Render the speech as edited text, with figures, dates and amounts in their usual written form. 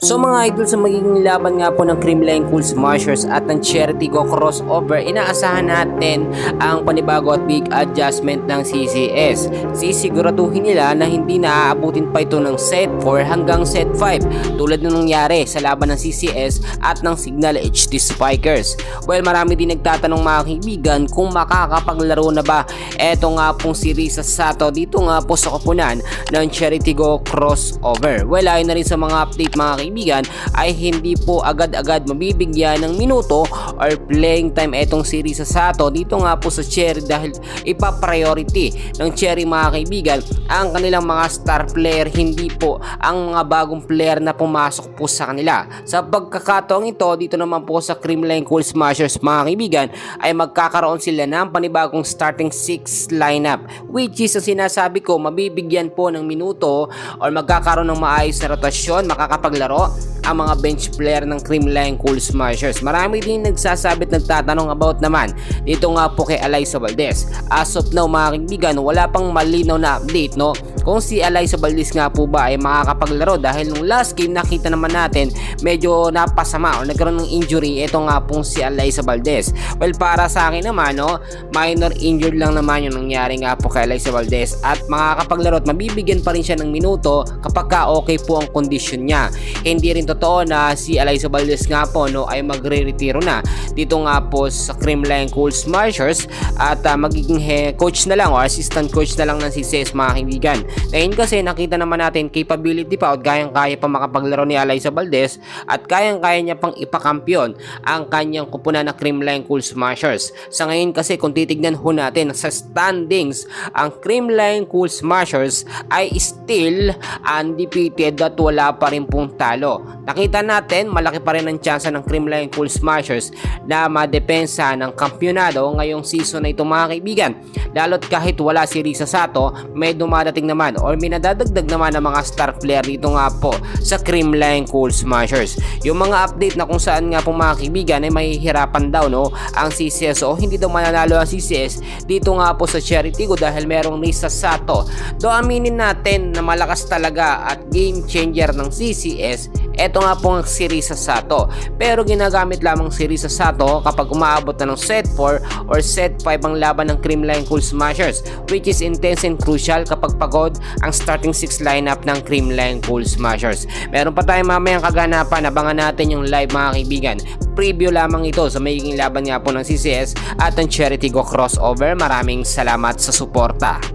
So mga idol, sa magiging laban nga po ng Creamline Cool Smashers at ng Cherry Tigo crossover, inaasahan natin ang panibago at big adjustment ng CCS. Sisiguraduhin nila na hindi na aabutin pa ito ng set 4 hanggang set 5 tulad ng nangyari sa laban ng CCS at ng Signal HD Spikers. Well, marami din nagtatanong mga kaibigan kung makakapaglaro na ba eto nga pong si Risa Sato dito nga po sa koponan ng Cherry Tigo crossover. Well, ayon na rin sa mga update mga kaibigan, ay hindi po agad-agad mabibigyan ng minuto or playing time etong si Risa Sato dito nga po sa Cherry dahil ipa-priority ng Cherry mga kaibigan ang kanilang mga star player, hindi po ang mga bagong player na pumasok po sa kanila. Sa pagkakataong ito, dito naman po sa Creamline Cool Smashers mga kaibigan ay magkakaroon sila ng panibagong starting 6 lineup, which is ang sinasabi ko, mabibigyan po ng minuto or magkakaroon ng maayos na rotasyon, makakapaglaro ang mga bench player ng Creamline Cool Smashers. Marami din nagsasabi at nagtatanong about naman dito nga po kay Alyssa Valdez. As of now mga kaibigan, wala pang malinaw na update kung si Alyssa Valdez nga po ba ay makakapaglaro dahil nung last game nakita naman natin medyo napasama o nagkaroon ng injury ito nga pong si Alyssa Valdez. Well, para sa akin naman minor injured lang naman yung nangyari nga po kay Alyssa Valdez at makakapaglaro at mabibigyan pa rin siya ng minuto kapag ka okay po ang kondisyon niya. Hindi rin totoo na si Alyssa Valdez nga po ay magre-retiro na dito nga po sa Creamline Cool Smashers at magiging coach na lang o assistant coach na lang ng CCS mga kaibigan. Ngayon kasi nakita naman natin capability pa at kayang-kaya pa makapaglaro ni Alyssa Valdez at kayang-kaya niya pang ipakampiyon ang kanyang kupunan na Creamline Cool Smashers. Sa ngayon kasi kung titignan ho natin sa standings, ang Creamline Cool Smashers ay still undefeated at wala pa rin pong talo. Nakita natin malaki pa rin ang tsansa ng Creamline Cool Smashers na madepensa ng kampyonado ngayong season na ito mga kaibigan. Lalo't kahit wala si Risa Sato, may dumadating naman or may nadadagdag naman ng mga star player dito nga po sa Creamline Cool Smashers. Yung mga update na kung saan nga po mga kaibigan ay mahihirapan daw ang CCS o hindi daw mananalo ang CCS dito nga po sa Cherry Tigo dahil merong Risa Sato. Do aminin natin na malakas talaga at game changer ng CCS eto nga pong si Risa Sato, pero ginagamit lamang si Risa Sato kapag umaabot na ng set 4 or set 5 ang laban ng Creamline Cool Smashers, which is intense and crucial kapag pagod ang starting 6 lineup ng Creamline Cool Smashers. Meron pa tayong mamayang kaganapan, abangan natin yung live mga kaibigan. Preview lamang ito sa magiging laban nga po ng CCS at ng Cherry Tigo crossover. Maraming salamat sa suporta.